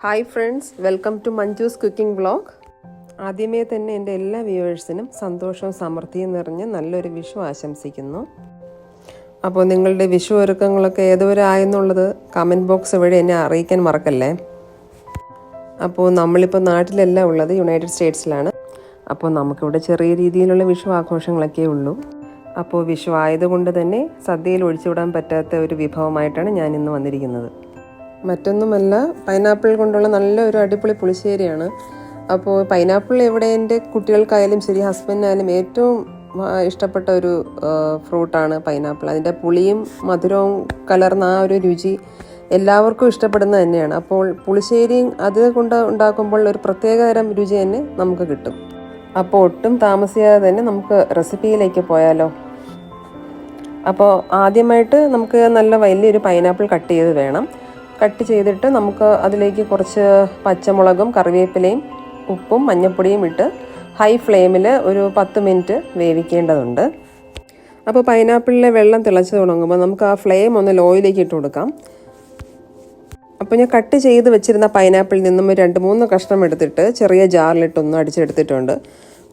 Hi friends, welcome to Manju's cooking vlog. ആദ്യമേ തന്നെ എൻ്റെ എല്ലാ വ്യൂവേഴ്സിനും സന്തോഷവും സമൃദ്ധിയും നിറഞ്ഞ് നല്ലൊരു വിഷു ആശംസിക്കുന്നു. അപ്പോൾ നിങ്ങളുടെ വിഷു ഒരുക്കങ്ങളൊക്കെ ഏതുവരെ ആയെന്നുള്ളത് കമൻറ്റ് ബോക്സ് വഴി എന്നെ അറിയിക്കാൻ മറക്കല്ലേ. അപ്പോൾ നമ്മളിപ്പോൾ നാട്ടിലല്ല ഉള്ളത്, യുണൈറ്റഡ് സ്റ്റേറ്റ്സിലാണ്. അപ്പോൾ നമുക്കിവിടെ ചെറിയ രീതിയിലുള്ള വിഷു ആഘോഷങ്ങളൊക്കെ ഉള്ളൂ. അപ്പോൾ വിഷു ആയതുകൊണ്ട് തന്നെ സദ്യയിൽ ഒഴിച്ചുവിടാൻ പറ്റാത്ത ഒരു വിഭവമായിട്ടാണ് ഞാൻ ഇന്ന് വന്നിരിക്കുന്നത്. മറ്റൊന്നുമല്ല, പൈനാപ്പിൾ കൊണ്ടുള്ള നല്ലൊരു അടിപൊളി പുളിശ്ശേരിയാണ്. അപ്പോൾ പൈനാപ്പിൾ ഇവിടെ എൻ്റെ കുട്ടികൾക്കായാലും ശരി, ഹസ്ബൻഡിനായാലും ഏറ്റവും ഇഷ്ടപ്പെട്ട ഒരു ഫ്രൂട്ടാണ് പൈനാപ്പിൾ. അതിൻ്റെ പുളിയും മധുരവും കലർന്ന ആ ഒരു രുചി എല്ലാവർക്കും ഇഷ്ടപ്പെടുന്നത് തന്നെയാണ്. അപ്പോൾ പുളിശ്ശേരിയും അത് കൊണ്ട് ഉണ്ടാക്കുമ്പോൾ ഒരു പ്രത്യേകതരം രുചി തന്നെ നമുക്ക് കിട്ടും. അപ്പോൾ ഒട്ടും താമസിയാതെ തന്നെ നമുക്ക് റെസിപ്പിയിലേക്ക് പോയാലോ. അപ്പോൾ ആദ്യമായിട്ട് നമുക്ക് നല്ല വലിയൊരു പൈനാപ്പിൾ കട്ട് ചെയ്ത് വേണം. കട്ട് ചെയ്തിട്ട് നമുക്ക് അതിലേക്ക് കുറച്ച് പച്ചമുളകും കറിവേപ്പിലയും ഉപ്പും മഞ്ഞൾപ്പൊടിയും ഇട്ട് ഹൈ ഫ്ലെയിമിൽ ഒരു 10 മിനിറ്റ് വേവിക്കേണ്ടതുണ്ട്. അപ്പോൾ പൈനാപ്പിളിലെ വെള്ളം തിളച്ച് തുടങ്ങുമ്പോൾ നമുക്ക് ആ ഫ്ലെയിം ഒന്ന് ലോയിലേക്ക് ഇട്ട് കൊടുക്കാം. അപ്പോൾ ഞാൻ കട്ട് ചെയ്ത് വെച്ചിരുന്ന പൈനാപ്പിളിൽ നിന്നും 2-3 കഷ്ണം എടുത്തിട്ട് ചെറിയ ജാറിലിട്ടൊന്ന് അടിച്ചെടുത്തിട്ടുണ്ട്.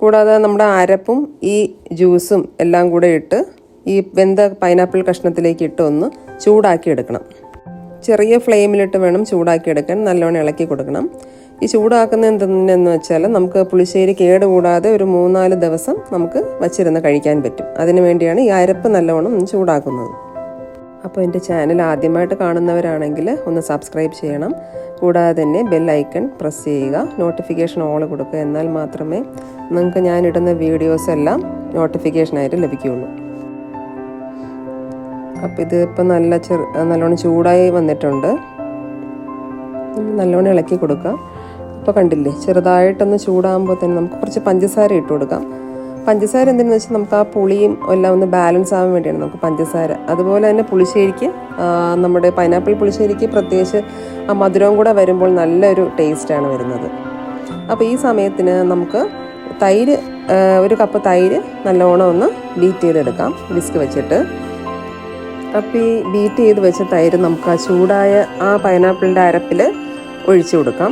കൂടാതെ നമ്മുടെ അരപ്പും ഈ ജ്യൂസും എല്ലാം കൂടെ ഇട്ട് ഈ വെന്ത പൈനാപ്പിൾ കഷ്ണത്തിലേക്ക് ഇട്ട് ഒന്ന് ചൂടാക്കി എടുക്കണം. ചെറിയ ഫ്ലെയിമിലിട്ട് വേണം ചൂടാക്കി എടുക്കാൻ, നല്ലോണം ഇളക്കി കൊടുക്കണം. ഈ ചൂടാക്കുന്ന എന്തെന്ന് വെച്ചാൽ നമുക്ക് പുളിശ്ശേരി കേടുകൂടാതെ ഒരു 3-4 ദിവസം നമുക്ക് വച്ചിരുന്ന് കഴിക്കാൻ പറ്റും. അതിനു വേണ്ടിയാണ് ഈ അരപ്പ് നല്ലോണം ചൂടാക്കുന്നത്. അപ്പോൾ എൻ്റെ ചാനൽ ആദ്യമായിട്ട് കാണുന്നവരാണെങ്കിൽ ഒന്ന് സബ്സ്ക്രൈബ് ചെയ്യണം. കൂടാതെ തന്നെ ബെൽ ഐക്കൺ പ്രസ് ചെയ്യുക, നോട്ടിഫിക്കേഷൻ ഓൾ കൊടുക്കുക. എന്നാൽ മാത്രമേ നിങ്ങൾക്ക് ഞാനിടുന്ന വീഡിയോസ് എല്ലാം നോട്ടിഫിക്കേഷനായിട്ട് ലഭിക്കുകയുള്ളൂ. അപ്പോൾ ഇത് ഇപ്പം നല്ലോണം ചൂടായി വന്നിട്ടുണ്ട്. നല്ലോണം ഇളക്കി കൊടുക്കുക. ഇപ്പോൾ കണ്ടില്ലേ, ചെറുതായിട്ടൊന്ന് ചൂടാകുമ്പോൾ തന്നെ നമുക്ക് കുറച്ച് പഞ്ചസാര ഇട്ട് കൊടുക്കാം. പഞ്ചസാര എന്തെന്ന് വെച്ചാൽ നമുക്ക് ആ പുളിയും എല്ലാം ഒന്ന് ബാലൻസ് ആവാൻ വേണ്ടിയാണ് നമുക്ക് പഞ്ചസാര. അതുപോലെ തന്നെ പുളിശ്ശേരിക്ക്, നമ്മുടെ പൈനാപ്പിൾ പുളിശ്ശേരിക്ക് പ്രത്യേകിച്ച് ആ മധുരവും കൂടെ വരുമ്പോൾ നല്ലൊരു ടേസ്റ്റാണ് വരുന്നത്. അപ്പോൾ ഈ സമയത്തിന് നമുക്ക് തൈര്, 1 കപ്പ് തൈര് നല്ലോണം ഒന്ന് ബീറ്റ് ചെയ്തെടുക്കാം വിസ്ക് വെച്ചിട്ട്. അപ്പോൾ ഈ ബീറ്റ് ചെയ്ത് വെച്ച തൈര് നമുക്ക് ആ ചൂടായ ആ പൈനാപ്പിളിൻ്റെ അരപ്പിൽ ഒഴിച്ചു കൊടുക്കാം.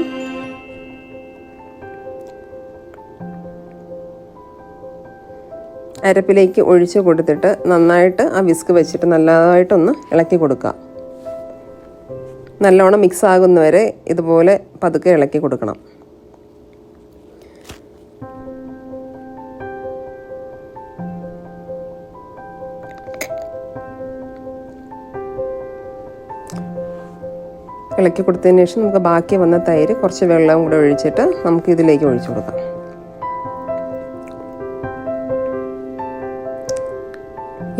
അരപ്പിലേക്ക് ഒഴിച്ച് കൊടുത്തിട്ട് നന്നായിട്ട് ആ വിസ്ക് വെച്ചിട്ട് നല്ലതായിട്ടൊന്ന് ഇളക്കി കൊടുക്കുക. നല്ലോണം മിക്സ് ആകുന്നവരെ ഇതുപോലെ പതുക്കെ ഇളക്കി കൊടുക്കണം. ഇളക്കി കൊടുത്തതിന് ശേഷം നമുക്ക് ബാക്കി വന്ന തൈര് കുറച്ച് വെള്ളം കൂടെ ഒഴിച്ചിട്ട് നമുക്ക് ഇതിലേക്ക് ഒഴിച്ചു കൊടുക്കാം.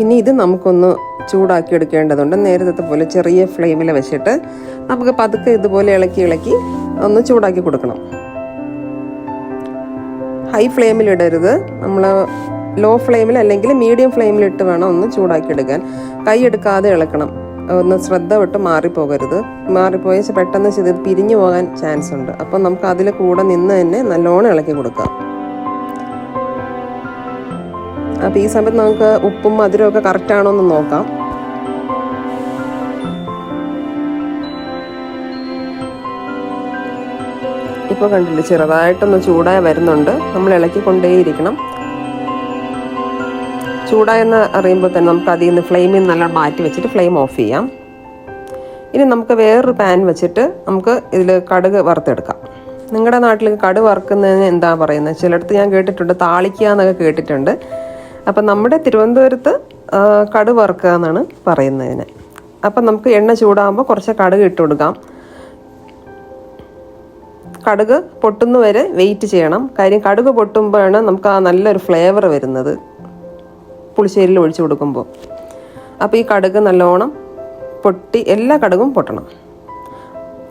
ഇനി ഇത് നമുക്കൊന്ന് ചൂടാക്കി എടുക്കേണ്ടതുണ്ട്. നേരത്തെ പോലെ ചെറിയ ഫ്ലെയിമിൽ വെച്ചിട്ട് നമുക്ക് പതുക്കെ ഇതുപോലെ ഇളക്കി ഒന്ന് ചൂടാക്കി കൊടുക്കണം. ഹൈ ഫ്ലെയിമിലിടരുത്, നമ്മൾ ലോ ഫ്ലെയിമിൽ അല്ലെങ്കിൽ മീഡിയം ഫ്ലെയിമിലിട്ട് വേണം ഒന്ന് ചൂടാക്കി എടുക്കാൻ. കൈ എടുക്കാതെ ഇളക്കണം. ഒന്ന് ശ്രദ്ധ വിട്ട് മാറിപ്പോകരുത്. മാറിപ്പോയ പെട്ടെന്ന് ഇത് പിരിഞ്ഞു പോകാൻ ചാൻസ് ഉണ്ട്. അപ്പം നമുക്ക് അതിൽ കൂടെ നിന്ന് തന്നെ നല്ലോണം ഇളക്കി കൊടുക്കാം. അപ്പം ഈ സമയത്ത് നമുക്ക് ഉപ്പും മധുരവും ഒക്കെ കറക്റ്റാണോ എന്ന് നോക്കാം. ഇപ്പോൾ കണ്ടില്ലേ, ചെറുതായിട്ടൊന്ന് ചൂടായി വരുന്നുണ്ട്. നമ്മൾ ഇളക്കിക്കൊണ്ടേയിരിക്കണം. ചൂടായെന്ന് അറിയുമ്പോൾ തന്നെ നമുക്ക് അതിൽ നിന്ന് ഫ്ലെയിമിൽ നിന്ന് നല്ല മാറ്റി വെച്ചിട്ട് ഫ്ലെയിം ഓഫ് ചെയ്യാം. ഇനി നമുക്ക് വേറൊരു പാൻ വെച്ചിട്ട് നമുക്ക് ഇതിൽ കടുക് വറുത്തെടുക്കാം. നിങ്ങളുടെ നാട്ടിൽ കടുക് വറുക്കുന്നതിന് എന്താ പറയുന്നത്? ചിലയിടത്ത് ഞാൻ കേട്ടിട്ടുണ്ട് താളിക്കുക എന്നൊക്കെ കേട്ടിട്ടുണ്ട്. അപ്പം നമ്മുടെ തിരുവനന്തപുരത്ത് കടുക് വറുക്കുക എന്നാണ് പറയുന്നതിന്. അപ്പം നമുക്ക് എണ്ണ ചൂടാകുമ്പോൾ കുറച്ച് കടുക് ഇട്ട് കൊടുക്കാം. കടുക് പൊട്ടുന്നവരെ വെയിറ്റ് ചെയ്യണം. കാര്യം കടുക് പൊട്ടുമ്പോഴാണ് നമുക്ക് ആ നല്ലൊരു ഫ്ലേവർ വരുന്നത് പുളിശ്ശേരിയിൽ ഒഴിച്ചു കൊടുക്കുമ്പോൾ. അപ്പോൾ ഈ കടുക് നല്ലോണം പൊട്ടി, എല്ലാ കടുകും പൊട്ടണം.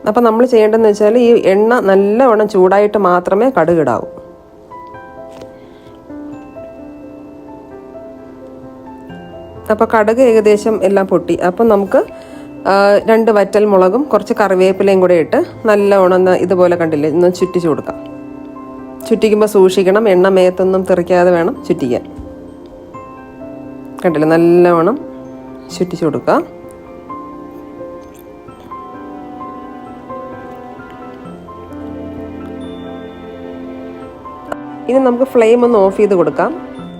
അപ്പോൾ നമ്മൾ ചെയ്യേണ്ടതെന്ന് വെച്ചാൽ ഈ എണ്ണ നല്ലവണ്ണം ചൂടായിട്ട് മാത്രമേ കടുക് ഇടാവൂ. അപ്പോൾ കടുക് ഏകദേശം എല്ലാം പൊട്ടി. അപ്പം നമുക്ക് 2 വറ്റൽ മുളകും കുറച്ച് കറിവേപ്പിലയും കൂടെ ഇട്ട് നല്ലവണ്ണം ഇതുപോലെ കണ്ടില്ലേ ഒന്ന് ചുറ്റിച്ചു കൊടുക്കാം. ചുറ്റിക്കുമ്പോൾ സൂക്ഷിക്കണം, എണ്ണ മേത്തൊന്നും തെറിക്കാതെ വേണം ചുറ്റിക്കാൻ. കണ്ടില്ലേ, നല്ലവണ്ണം ചുറ്റിച്ചു കൊടുക്കുക. ഇനി നമുക്ക് ഫ്ലെയിം ഒന്ന് ഓഫ് ചെയ്ത് കൊടുക്കാം.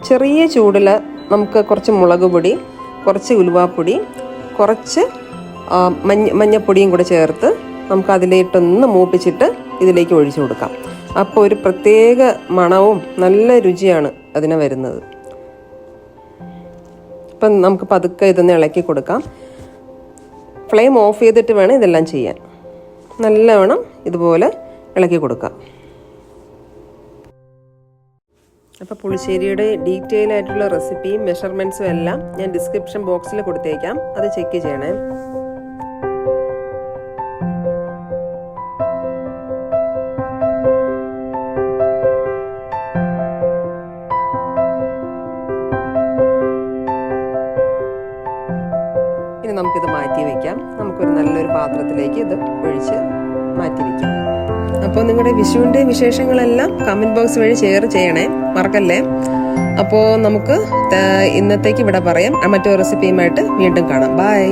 ചെറിയ ചൂടിൽ നമുക്ക് കുറച്ച് മുളക് പൊടി, കുറച്ച് ഉലുവാപ്പൊടി, കുറച്ച് മഞ്ഞപ്പൊടിയും കൂടെ ചേർത്ത് നമുക്ക് അതിലേട്ടൊന്ന് മൂപ്പിച്ചിട്ട് ഇതിലേക്ക് ഒഴിച്ചു കൊടുക്കാം. അപ്പോൾ ഒരു പ്രത്യേക മണവും നല്ല രുചിയാണ് അതിന് വരുന്നത്. അപ്പം നമുക്ക് പതുക്കെ ഇതൊന്ന് ഇളക്കി കൊടുക്കാം. ഫ്ലെയിം ഓഫ് ചെയ്തിട്ട് വേണം ഇതെല്ലാം ചെയ്യാൻ. നല്ലവണ്ണം ഇതുപോലെ ഇളക്കി കൊടുക്കാം. അപ്പോൾ പുളിശ്ശേരിയുടെ ഡീറ്റെയിൽ ആയിട്ടുള്ള റെസിപ്പിയും മെഷർമെൻറ്റ്സും എല്ലാം ഞാൻ ഡിസ്ക്രിപ്ഷൻ ബോക്സിൽ കൊടുത്തേക്കാം. അത് ചെക്ക് ചെയ്യണേ. ഇനി നമുക്കിത് മാറ്റി വയ്ക്കാം. നമുക്കൊരു നല്ലൊരു പാത്രത്തിലേക്ക് ഇത് ഒഴിച്ച് മാറ്റി വയ്ക്കാം. അപ്പോൾ നിങ്ങളുടെ വിഷുവിൻ്റെ വിശേഷങ്ങളെല്ലാം കമൻറ്റ് ബോക്സ് വഴി ഷെയർ ചെയ്യണേ, മറക്കല്ലേ. അപ്പോൾ നമുക്ക് ഇന്നത്തേക്ക് ഇവിടെ പറയാം. മറ്റൊരു റെസിപ്പിയുമായിട്ട് വീണ്ടും കാണാം. ബൈ.